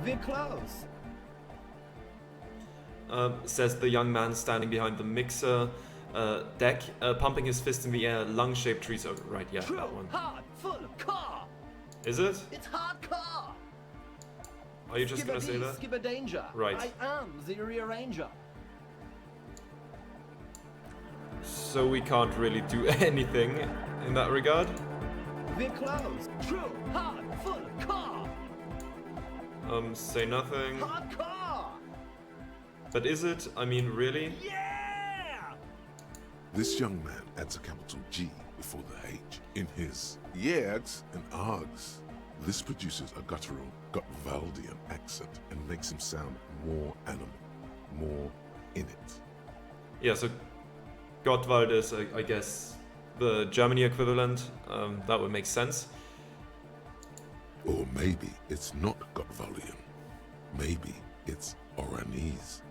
We're close. Says the young man standing behind the mixer deck, pumping his fist in the air, lung-shaped trees. Oh, right, yeah, True, that one. hard, full, car. Is it? It's hard car. Are you just gonna say that? Skipper danger. Right. I am the rearranger. So we can't really do anything in that regard. We're close. True, hard, full, car. Say nothing. Hard car. But is it? I mean, really? Yeah! This young man adds a capital G before the H in his yeags and args. This produces a guttural Gotwaldian accent and makes him sound more animal, more in it. Yeah, so Gottwald is, I guess, the Germany equivalent. That would make sense. Or maybe it's not Gotwaldian. Maybe it's Oranese.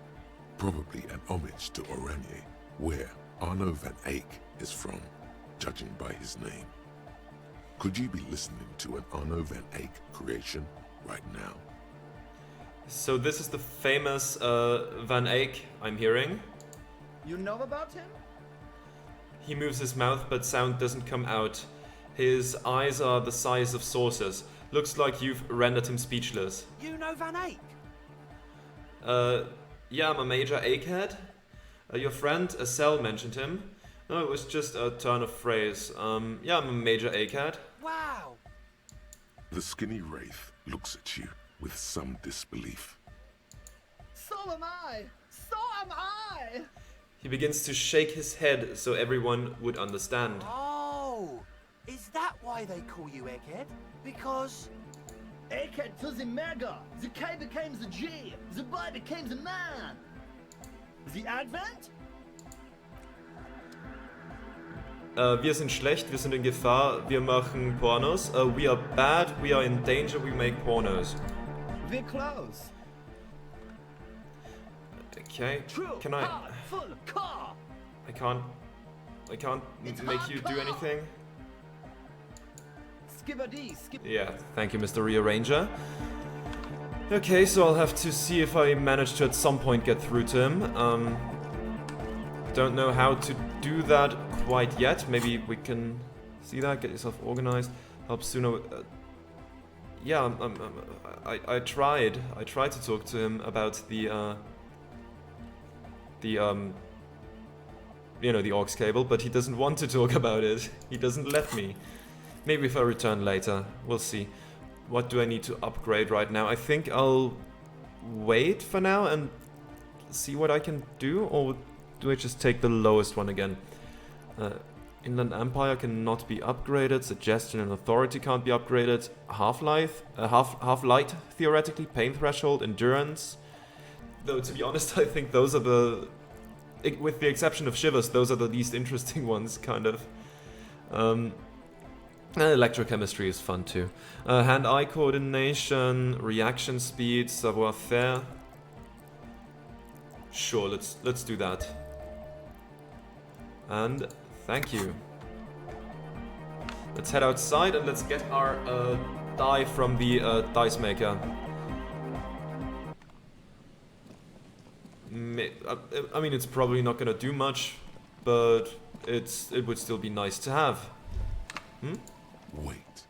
Probably an homage to Oranje, where Arno van Eyck is from, judging by his name. Could you be listening to an Arno van Eyck creation right now? So this is the famous Van Eyck, I'm hearing. You know about him? He moves his mouth, but sound doesn't come out. His eyes are the size of saucers. Looks like you've rendered him speechless. You know Van Eyck? Yeah, I'm a major egghead. Your friend, Cell, mentioned him. No, it was just a turn of phrase. Yeah, I'm a major egghead. Wow. The skinny wraith looks at you with some disbelief. So am I. So am I. He begins to shake his head so everyone would understand. Oh, is that why they call you Egghead? Because... Egghead to the mega. The K became the G. The boy became the man. The Advent? Wir sind schlecht, wir sind in Gefahr, wir machen Pornos. We are bad, we are in danger, we make pornos. We're close. Okay, True, can I... hard, full, car. I can't It's make you do hardcore. anything. Skipper D, skip. Yeah, thank you, Mr. Rearranger. Okay, so I'll have to see if I manage to at some point get through to him. Don't know how to do that quite yet. Maybe we can see that, get yourself organized, help sooner. Yeah, I tried. I tried to talk to him about the you know, the aux cable, but he doesn't want to talk about it. He doesn't let me. Maybe if I return later, we'll see. What do I need to upgrade right now? I think I'll wait for now and see what I can do, or do I just take the lowest one again? Inland Empire cannot be upgraded. Suggestion and Authority can't be upgraded. Half-Life, Half-Light theoretically. Pain Threshold, Endurance. Though to be honest, I think those are the, with the exception of Shivers, those are the least interesting ones, kind of. Electrochemistry is fun too. Hand-eye coordination, reaction speed, savoir-faire. Sure, let's do that. And thank you. Let's head outside and let's get our die from the dice maker. I mean, it's probably not gonna do much, but it would still be nice to have. Wait.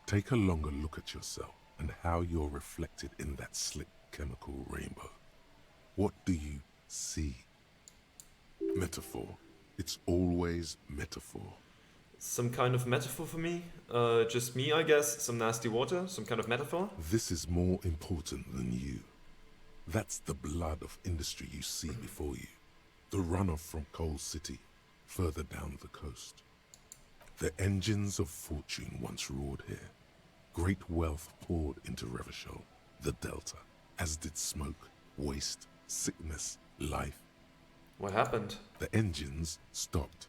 Take a longer look at yourself and how you're reflected in that slick chemical rainbow. What do you see? Metaphor. It's always metaphor. Some kind of metaphor for me? Just me, I guess. Some nasty water? Some kind of metaphor? This is more important than you. That's the blood of industry you see before you. The runoff from Coal City, further down the coast. The engines of fortune once roared here. Great wealth poured into Revachol, the Delta, as did smoke, waste, sickness, life. What happened? The engines stopped.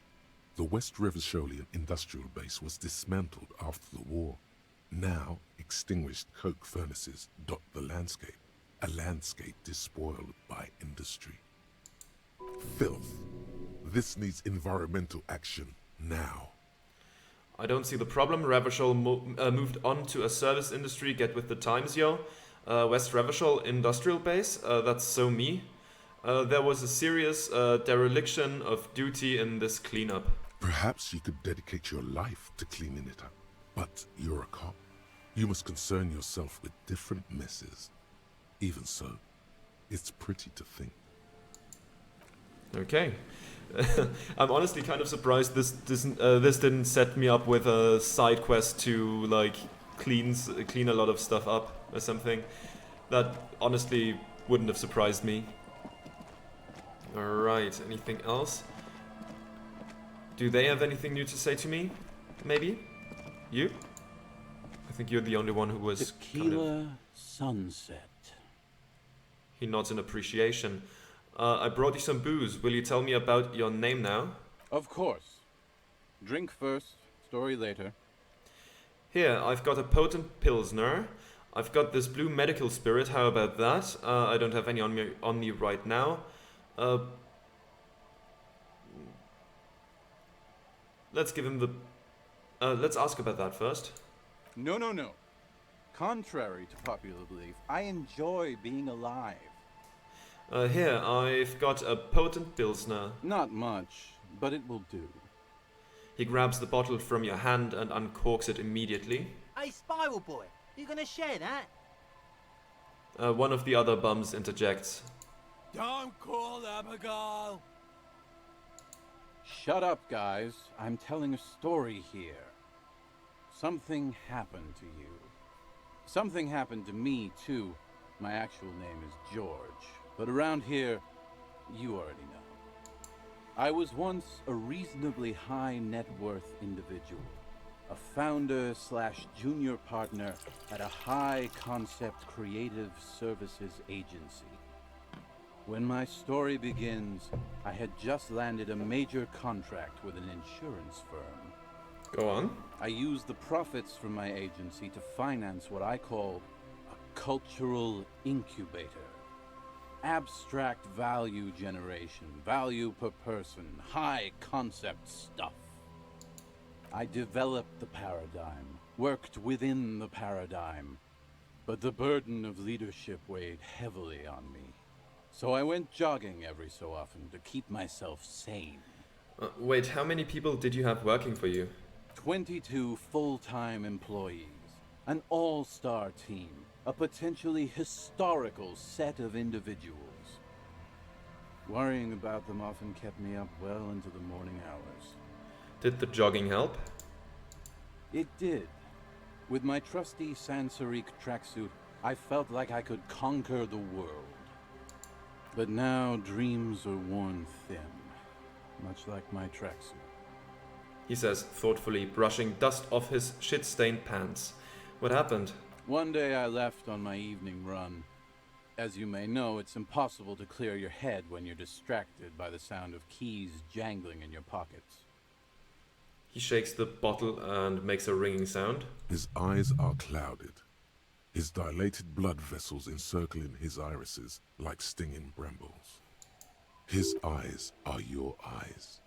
The West Revacholian industrial base was dismantled after the war. Now, extinguished coke furnaces dot the landscape, a landscape despoiled by industry. Filth. This needs environmental action now. I don't see the problem. Revachol moved on to a service industry. Get with the times, yo. West Revachol Industrial Base. That's so me. There was a serious dereliction of duty in this cleanup. Perhaps you could dedicate your life to cleaning it up. But you're a cop. You must concern yourself with different messes. Even so, it's pretty to think. Okay. I'm honestly kind of surprised this didn't set me up with a side quest to like clean a lot of stuff up or something. That honestly wouldn't have surprised me. Alright, anything else? Do they have anything new to say to me? Maybe? You? I think you're the only one who was Tequila sunset. He nods in appreciation. I brought you some booze. Will you tell me about your name now? Of course. Drink first, story later. Here, I've got a potent pilsner. I've got this blue medical spirit. How about that? I don't have any on me right now. Let's give him the... let's ask about that first. No. Contrary to popular belief, I enjoy being alive. Here, I've got a potent pilsner. Not much, but it will do. He grabs the bottle from your hand and uncorks it immediately. Hey, Spiral Boy, you gonna share that? One of the other bums interjects. Don't call Abigail. Shut up, guys. I'm telling a story here. Something happened to you. Something happened to me, too. My actual name is George, but around here, you already know. I was once a reasonably high net worth individual, a founder/junior partner at a high concept creative services agency. When my story begins, I had just landed a major contract with an insurance firm. Go on. I used the profits from my agency to finance what I call a cultural incubator. Abstract value generation, value per person, high concept stuff. I developed the paradigm, worked within the paradigm, but the burden of leadership weighed heavily on me. So I went jogging every so often to keep myself sane. Wait, how many people did you have working for you? 22 full-time employees, an all-star team, a potentially historical set of individuals. Worrying about them often kept me up well into the morning hours. Did the jogging help? It did. With my trusty Sansariq tracksuit, I felt like I could conquer the world. But now dreams are worn thin, much like my tracksuit. He says, thoughtfully, brushing dust off his shit-stained pants. What happened? One day I left on my evening run. As you may know, it's impossible to clear your head when you're distracted by the sound of keys jangling in your pockets. He shakes the bottle and makes a ringing sound. His eyes are clouded, his dilated blood vessels encircling his irises like stinging brambles. His eyes are your eyes.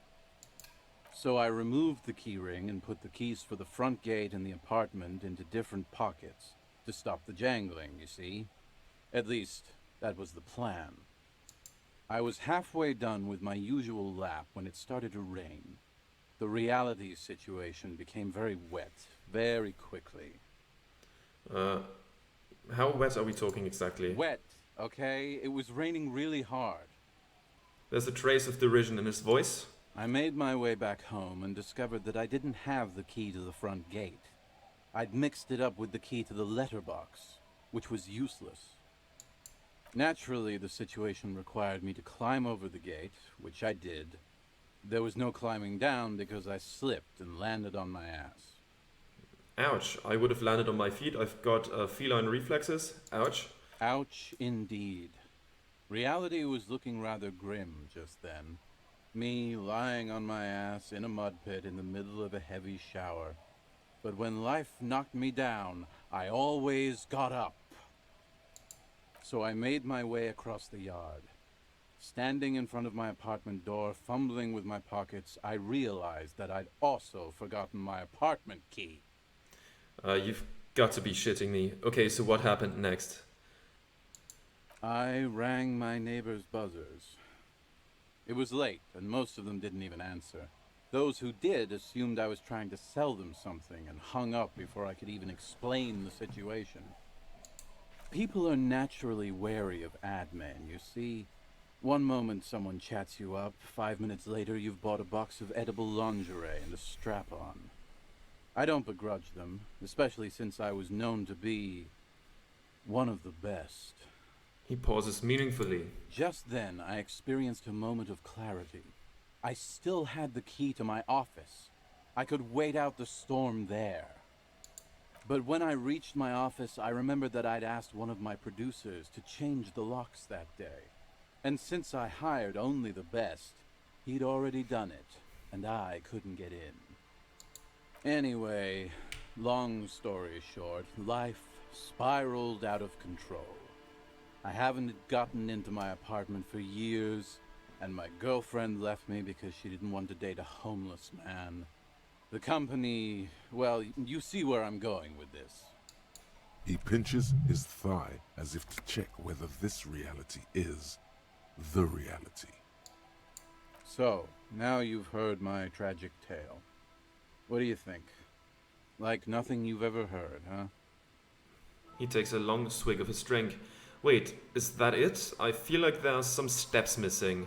So I removed the key ring and put the keys for the front gate and the apartment into different pockets to stop the jangling, you see. At least, that was the plan. I was halfway done with my usual lap when it started to rain. The reality situation became very wet, very quickly. How wet are we talking exactly? Wet, okay? It was raining really hard. There's a trace of derision in his voice. I made my way back home and discovered that I didn't have the key to the front gate. I'd mixed it up with the key to the letterbox, which was useless. Naturally, the situation required me to climb over the gate, which I did. There was no climbing down because I slipped and landed on my ass. Ouch, I would have landed on my feet. I've got feline reflexes. Ouch. Ouch, indeed. Reality was looking rather grim just then. Me lying on my ass in a mud pit in the middle of a heavy shower. But when life knocked me down, I always got up. So I made my way across the yard. Standing in front of my apartment door, fumbling with my pockets, I realized that I'd also forgotten my apartment key. You've got to be shitting me. Okay, so what happened next? I rang my neighbor's buzzers. It was late, and most of them didn't even answer. Those who did assumed I was trying to sell them something and hung up before I could even explain the situation. People are naturally wary of ad men, you see. One moment someone chats you up, 5 minutes later you've bought a box of edible lingerie and a strap-on. I don't begrudge them, especially since I was known to be one of the best. He pauses meaningfully. Just then, I experienced a moment of clarity. I still had the key to my office. I could wait out the storm there. But when I reached my office, I remembered that I'd asked one of my producers to change the locks that day. And since I hired only the best, he'd already done it, and I couldn't get in. Anyway, long story short, life spiraled out of control. I haven't gotten into my apartment for years, and my girlfriend left me because she didn't want to date a homeless man. The company, well, you see where I'm going with this. He pinches his thigh as if to check whether this reality is the reality. So, now you've heard my tragic tale. What do you think? Like nothing you've ever heard, huh? He takes a long swig of his drink. Wait, is that it? I feel like there are some steps missing.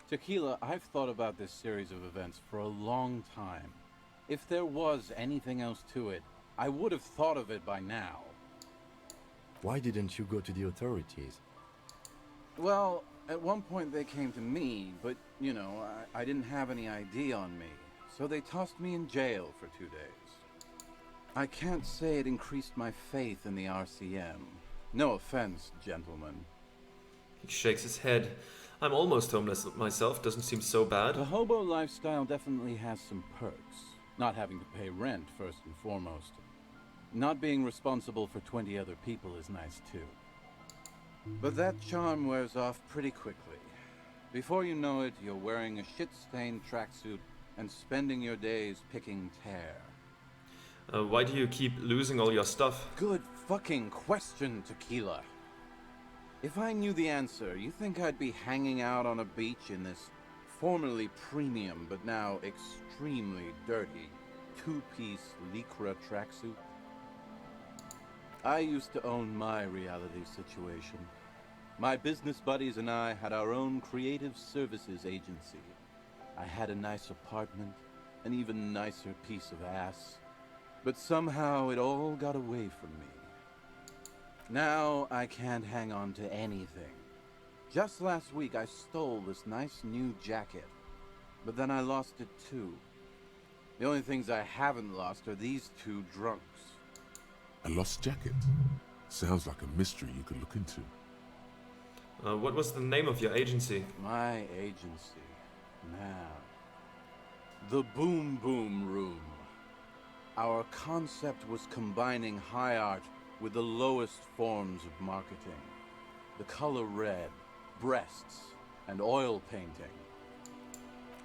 Tequila, I've thought about this series of events for a long time. If there was anything else to it, I would have thought of it by now. Why didn't you go to the authorities? Well, at one point they came to me, but, you know, I didn't have any ID on me, so they tossed me in jail for 2 days. I can't say it increased my faith in the RCM. No offense, gentlemen. He shakes his head. I'm almost homeless myself, doesn't seem so bad. The hobo lifestyle definitely has some perks. Not having to pay rent, first and foremost. Not being responsible for 20 other people is nice, too. But that charm wears off pretty quickly. Before you know it, you're wearing a shit-stained tracksuit and spending your days picking tear. Why do you keep losing all your stuff? Good fucking question, Tequila. If I knew the answer, you think I'd be hanging out on a beach in this formerly premium but now extremely dirty two-piece Lycra tracksuit? I used to own my reality situation. My business buddies and I had our own creative services agency. I had a nice apartment, an even nicer piece of ass. But somehow it all got away from me. Now I can't hang on to anything. Just last week I stole this nice new jacket, but then I lost it too. The only things I haven't lost are these two drunks. A lost jacket? Sounds like a mystery you could look into. What was the name of your agency? My agency. Now. The Boom Boom Room. Our concept was combining high art with the lowest forms of marketing. The color red, breasts, and oil painting.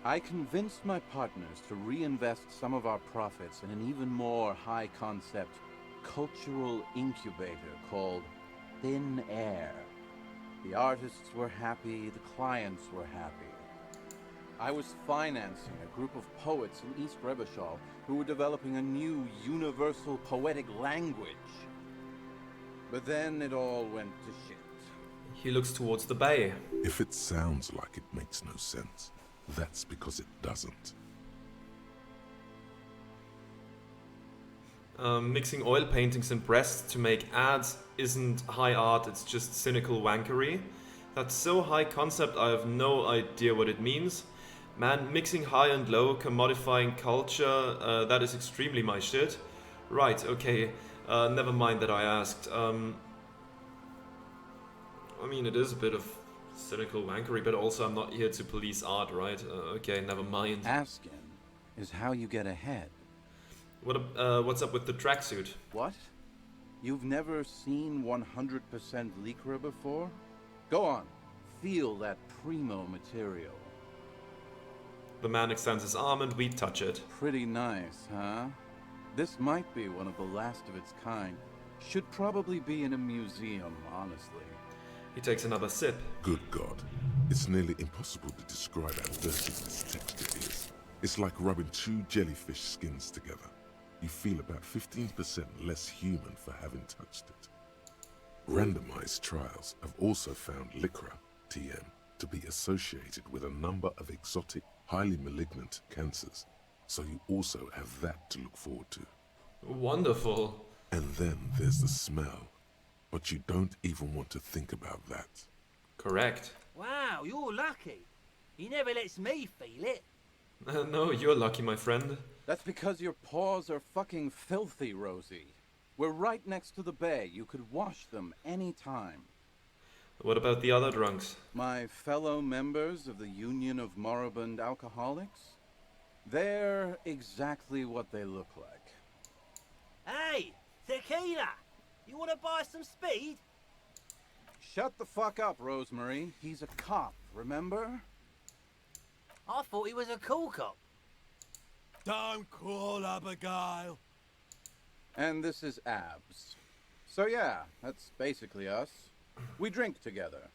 I convinced my partners to reinvest some of our profits in an even more high-concept cultural incubator called Thin Air. The artists were happy, the clients were happy. I was financing a group of poets in East Revachol who were developing a new universal poetic language. But then it all went to shit. He looks towards the bay. If it sounds like it makes no sense, that's because it doesn't. Mixing oil paintings and breasts to make ads isn't high art, it's just cynical wankery. That's so high concept I have no idea what it means. Man, mixing high and low, commodifying culture, that is extremely my shit. Right, okay, never mind that I asked. I mean, it is a bit of cynical wankery, but also I'm not here to police art, right? Okay, never mind. Asking is how you get ahead. What's up with the tracksuit? What? You've never seen 100% Lycra before? Go on, feel that primo material. The man extends his arm and we touch it. Pretty nice, huh? This might be one of the last of its kind. Should probably be in a museum, honestly. He takes another sip. Good God. It's nearly impossible to describe how dirty this texture is. It's like rubbing two jellyfish skins together. You feel about 15% less human for having touched it. Randomized trials have also found Lycra, TM, to be associated with a number of exotic, highly malignant cancers. So you also have that to look forward to. Wonderful. And then there's the smell. But you don't even want to think about that. Correct. Wow, you're lucky. He never lets me feel it. No, you're lucky, my friend. That's because your paws are fucking filthy, Rosie. We're right next to the bay. You could wash them any time. What about the other drunks? My fellow members of the Union of Moribund Alcoholics? They're exactly what they look like. Hey, tequila! You want to buy some speed? Shut the fuck up, Rosemary. He's a cop, remember? I thought he was a cool cop. Don't call Abigail. And this is Abs. So yeah, that's basically us. We drink together.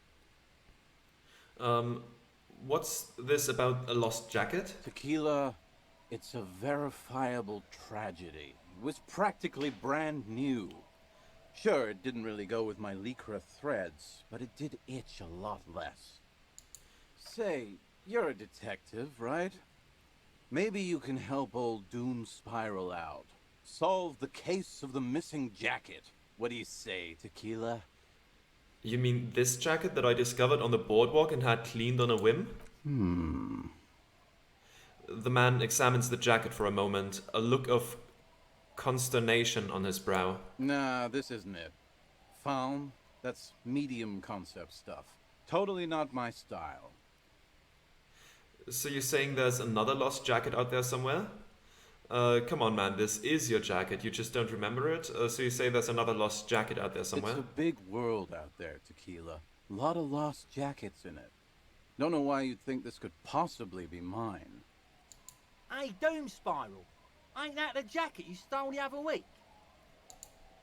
What's this about a lost jacket? Tequila, it's a verifiable tragedy. It was practically brand new. Sure, it didn't really go with my Lycra threads, but it did itch a lot less. Say, you're a detective, right? Maybe you can help old Doom Spiral out. Solve the case of the missing jacket. What do you say, Tequila? You mean this jacket that I discovered on the boardwalk and had cleaned on a whim? The man examines the jacket for a moment, a look of consternation on his brow. Nah, this isn't it. Faun, that's medium concept stuff. Totally not my style. So you're saying there's another lost jacket out there somewhere? Come on, man, this is your jacket, you just don't remember it? So you say there's another lost jacket out there somewhere? It's a big world out there, Tequila. A lot of lost jackets in it. Don't know why you'd think this could possibly be mine. Hey, Doom Spiral. Ain't that the jacket you stole the other week?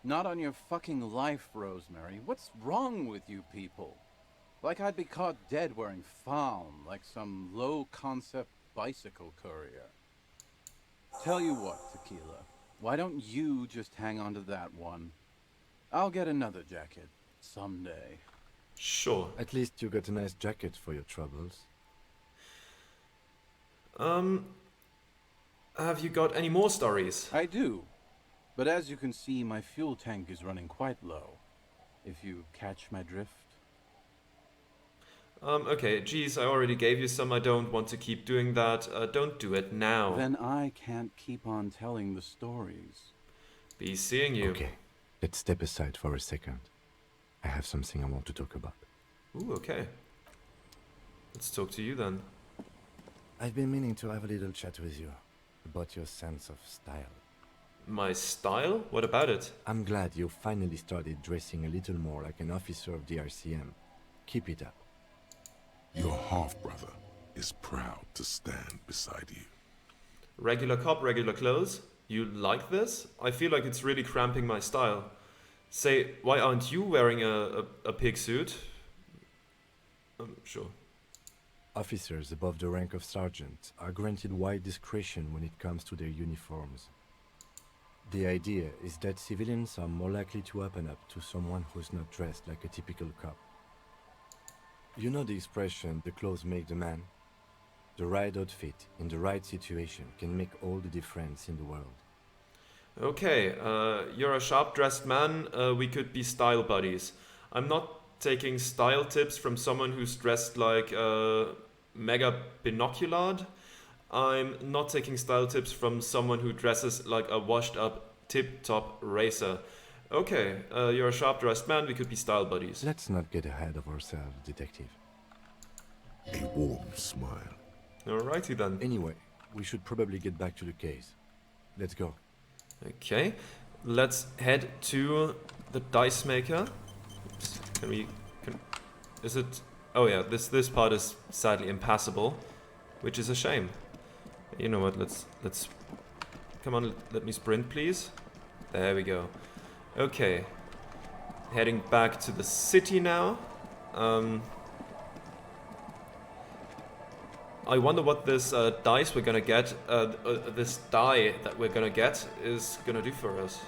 Not on your fucking life, Rosemary. What's wrong with you people? Like I'd be caught dead wearing Faun, like some low-concept bicycle courier. Tell you what, Tequila. Why don't you just hang on to that one? I'll get another jacket. Someday. Sure. At least you got a nice jacket for your troubles. Have you got any more stories? I do. But as you can see, my fuel tank is running quite low. If you catch my drift. Okay, geez, I already gave you some, I don't want to keep doing that. Don't do it now. Then I can't keep on telling the stories. Be seeing you. Okay, let's step aside for a second. I have something I want to talk about. Ooh, okay. Let's talk to you then. I've been meaning to have a little chat with you about your sense of style. My style? What about it? I'm glad you finally started dressing a little more like an officer of the RCM. Keep it up. Your half-brother is proud to stand beside you. Regular cop, regular clothes? You like this? I feel like it's really cramping my style. Say, why aren't you wearing a pig suit? Sure. Officers above the rank of sergeant are granted wide discretion when it comes to their uniforms. The idea is that civilians are more likely to open up to someone who's not dressed like a typical cop. You know the expression, the clothes make the man? The right outfit in the right situation can make all the difference in the world. Okay, you're a sharp-dressed man, we could be style buddies. I'm not taking style tips from someone who's dressed like mega binoculard. I'm not taking style tips from someone who dresses like a washed-up tip-top racer. Okay, you're a sharp-dressed man, we could be style buddies. Let's not get ahead of ourselves, detective. A warm smile. Alrighty then. Anyway, we should probably get back to the case. Let's go. Okay, let's head to the dice maker. Oops. Is it? Oh yeah, this part is sadly impassable, which is a shame. You know what? Let's come on. Let me sprint, please. There we go. Okay. Heading back to the city now. I wonder what this dice we're gonna get, this die that we're gonna get is gonna do for us.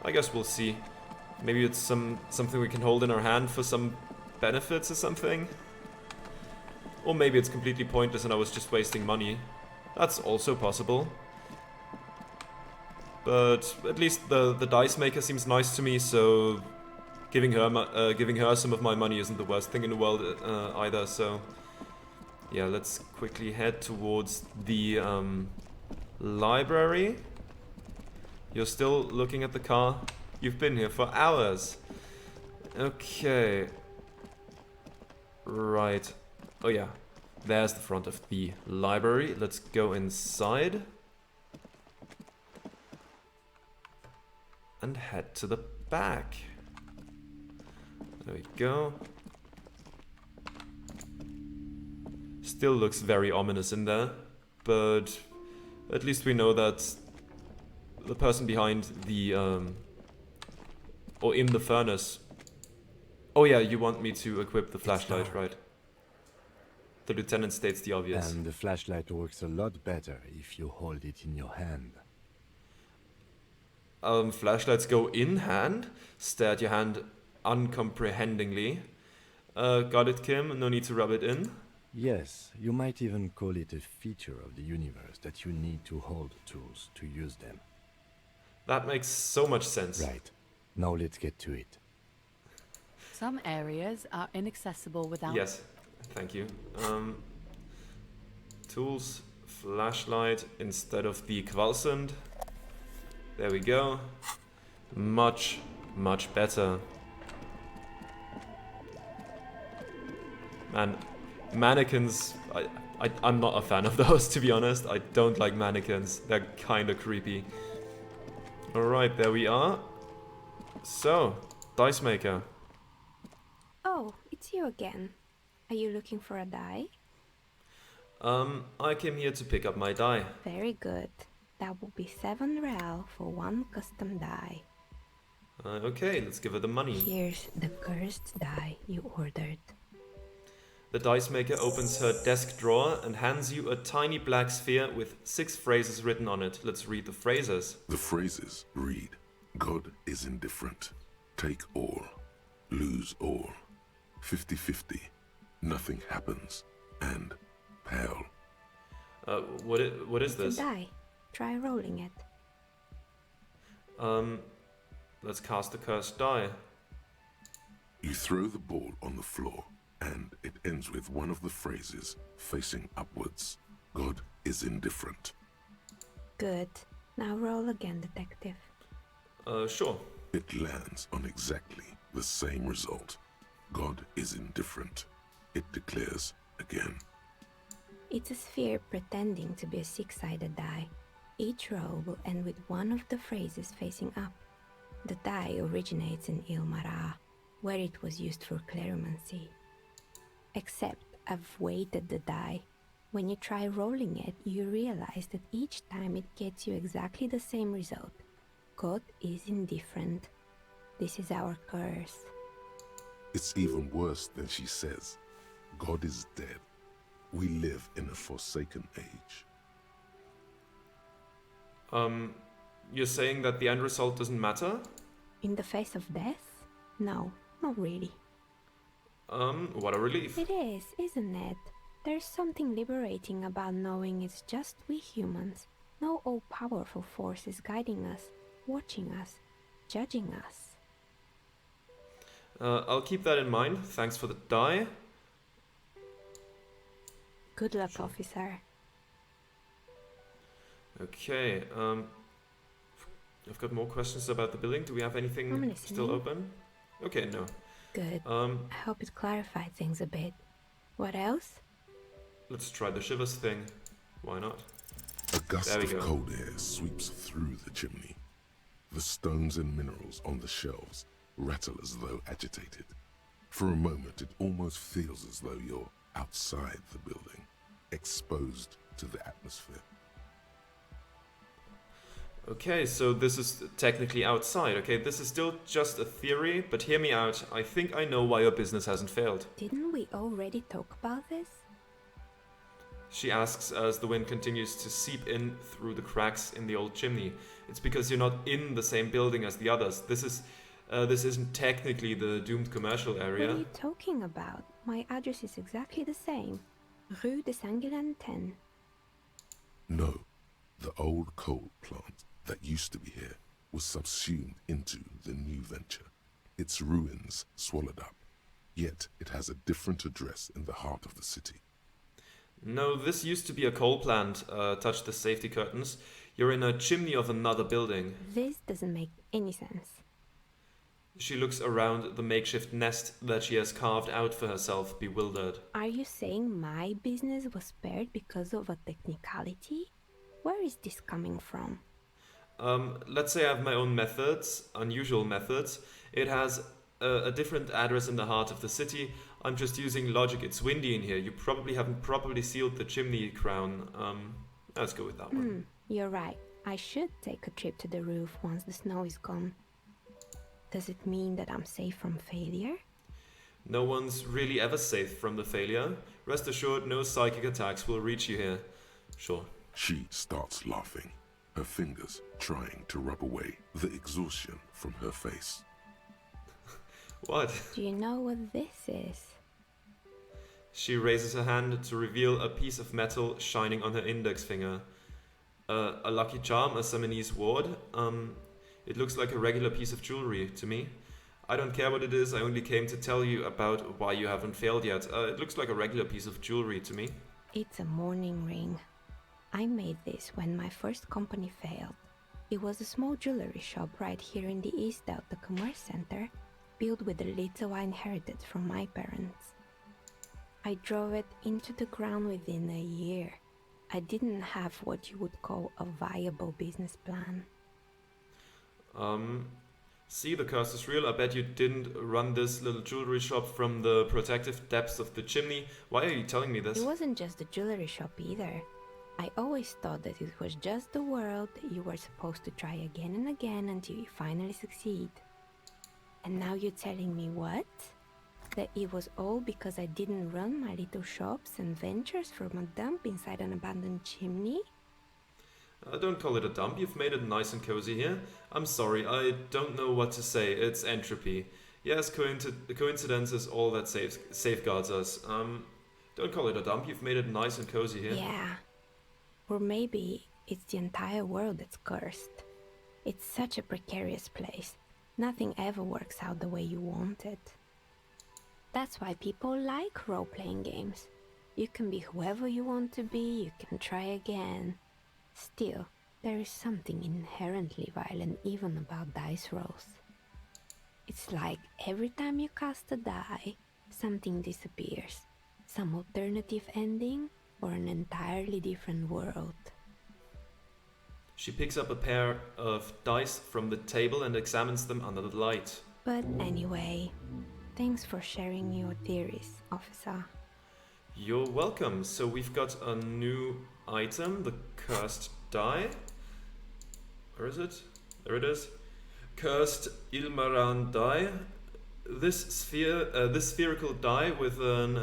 I guess we'll see. Maybe it's something we can hold in our hand for some benefits or something. Or maybe it's completely pointless and I was just wasting money. That's also possible. But at least the dice maker seems nice to me, so giving her some of my money isn't the worst thing in the world either. So yeah, let's quickly head towards the library. You're still looking at the car? You've been here for hours. Okay. Right. Oh yeah. There's the front of the library. Let's go inside. And head to the back. There we go. Still looks very ominous in there. But at least we know that the person behind the or in the furnace. Oh yeah, you want me to equip the flashlight, right? The lieutenant states the obvious. And the flashlight works a lot better if you hold it in your hand. Flashlights go in hand? Stare at your hand uncomprehendingly. Got it, Kim? No need to rub it in? Yes, you might even call it a feature of the universe that you need to hold tools to use them. That makes so much sense. Right. Now let's get to it. Some areas are inaccessible without... Yes, thank you. Tools, flashlight instead of the Qualsund. There we go. Much, much better. Man, mannequins, I'm not a fan of those, to be honest. I don't like mannequins. They're kind of creepy. Alright, there we are. So, dice maker. Oh, it's you again. Are you looking for a die? I came here to pick up my die. Very good. That will be 7 real for one custom die. Okay, let's give her the money. Here's the cursed die you ordered. The dice maker opens her desk drawer and hands you a tiny black sphere with 6 phrases written on it. Let's read the phrases. The phrases read, God is indifferent. Take all. Lose all. 50-50. Nothing happens. And pale. What is this? It's a die. Try rolling it. Let's cast the cursed die. You throw the ball on the floor, and it ends with one of the phrases facing upwards. God is indifferent. Good. Now roll again, detective. Sure. It lands on exactly the same result. God is indifferent. It declares again. It's a sphere pretending to be a 6-sided die. Each roll will end with one of the phrases facing up. The die originates in Ilmara, where it was used for cleromancy. Except I've weighted the die. When you try rolling it, you realize that each time it gets you exactly the same result. God is indifferent. This is our curse. It's even worse than she says. God is dead. We live in a forsaken age. You're saying that the end result doesn't matter? In the face of death? No, not really. What a relief. It is, isn't it? There's something liberating about knowing it's just we humans. No all-powerful force is guiding us, watching us, judging us. I'll keep that in mind. Thanks for the die. Good luck, officer. Okay, I've got more questions about the building. Do we have anything I'm still listening. open? Okay, no. Good. I hope it clarified things a bit. What else? Let's try the shivers thing. Why not? A gust There we of go. cold air sweeps through the chimney. The stones and minerals on the shelves rattle as though agitated. For a moment, it almost feels as though you're outside the building, exposed to the atmosphere. Okay, so this is technically outside. Okay, this is still just a theory, but hear me out. I think I know why your business hasn't failed. Didn't we already talk about this? She asks as the wind continues to seep in through the cracks in the old chimney. It's because you're not in the same building as the others. This isn't technically the doomed commercial area. What are you talking about? My address is exactly the same. Rue de Saint-Guilain 10. No, the old coal plant that used to be here was subsumed into the new venture. Its ruins swallowed up. Yet it has a different address in the heart of the city. No, this used to be a coal plant. Touch the safety curtains. You're in a chimney of another building. This doesn't make any sense. She looks around the makeshift nest that she has carved out for herself, bewildered. Are you saying my business was spared because of a technicality? Where is this coming from? Let's say I have my own methods, unusual methods. It has a different address in the heart of the city. I'm just using logic. It's windy in here. You probably haven't properly sealed the chimney crown. Let's go with that one. You're right. I should take a trip to the roof once the snow is gone. Does it mean that I'm safe from failure? No one's really ever safe from the failure. Rest assured, no psychic attacks will reach you here. Sure. She starts laughing, her fingers trying to rub away the exhaustion from her face. What? Do you know what this is? She raises her hand to reveal a piece of metal shining on her index finger. A lucky charm, a Seminese ward. It looks like a regular piece of jewelry to me. I don't care what it is, I only came to tell you about why you haven't failed yet. It looks like a regular piece of jewelry to me. It's a mourning ring. I made this when my first company failed. It was a small jewelry shop right here in the East Delta Commerce Center, built with the little I inherited from my parents. I drove it into the ground within a year. I didn't have what you would call a viable business plan. See, the curse is real. I bet you didn't run this little jewelry shop from the protective depths of the chimney. Why are you telling me this? It wasn't just a jewelry shop either. I always thought that it was just the world that you were supposed to try again and again until you finally succeed. And now you're telling me what? That it was all because I didn't run my little shops and ventures from a dump inside an abandoned chimney? Don't call it a dump. You've made it nice and cozy here. I'm sorry, I don't know what to say. It's entropy. Yes, coincidence is all that safeguards us. Don't call it a dump. You've made it nice and cozy here. Yeah. Or maybe it's the entire world that's cursed. It's such a precarious place. Nothing ever works out the way you want it. That's why people like role-playing games. You can be whoever you want to be, you can try again. Still, there is something inherently violent even about dice rolls. It's like every time you cast a die, something disappears. Some alternative ending or an entirely different world. She picks up a pair of dice from the table and examines them under the light. But anyway, thanks for sharing your theories, officer. You're welcome. So we've got a new item, the cursed die. Where is it? There it is. Cursed Ilmaran die. This spherical die with an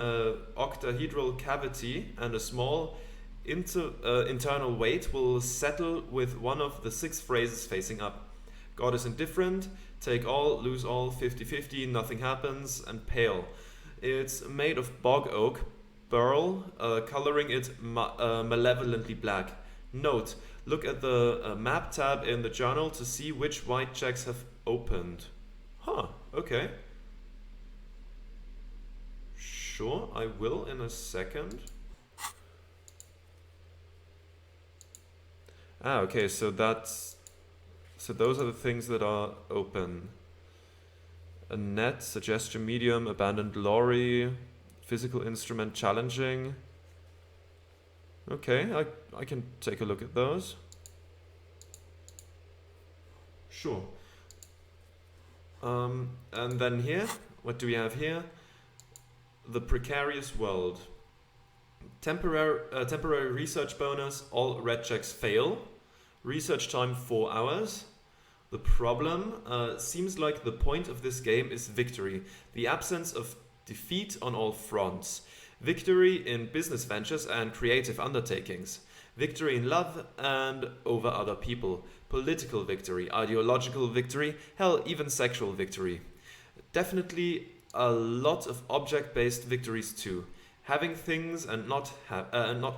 octahedral cavity and a small internal weight will settle with one of the 6 phrases facing up. God is indifferent, take all, lose all, 50-50, nothing happens, and pale. It's made of bog oak, burl, coloring it malevolently black. Note, look at the map tab in the journal to see which white checks have opened. Huh, okay. Sure, I will in a second. Ah, okay, so those are the things that are open. A net, suggestion medium, abandoned lorry, physical instrument challenging. Okay, I can take a look at those. Sure. And then here, what do we have here? The precarious world. Temporary research bonus, all red checks fail. Research time 4 hours. The problem seems like the point of this game is victory, the absence of defeat on all fronts. Victory in business ventures and creative undertakings. Victory in love and over other people. Political victory, ideological victory, hell, even sexual victory. Definitely a lot of object-based victories too. Having things and not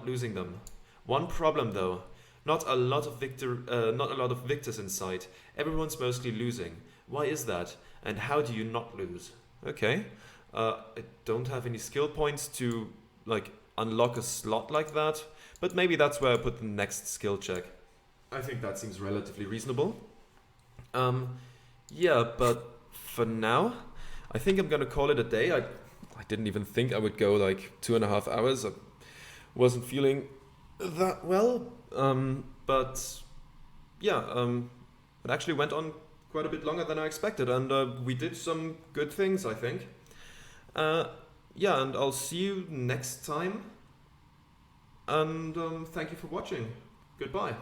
losing them. One problem though. Not a lot of victors in sight. Everyone's mostly losing. Why is that? And how do you not lose? Okay. I don't have any skill points to like unlock a slot like that, but maybe that's where I put the next skill check. I think that seems relatively reasonable. Yeah, but for now, I think I'm gonna call it a day. I didn't even think I would go like 2.5 hours. I wasn't feeling that well. But yeah, it actually went on quite a bit longer than I expected, and we did some good things, I think. Yeah, and I'll see you next time. And thank you for watching. Goodbye.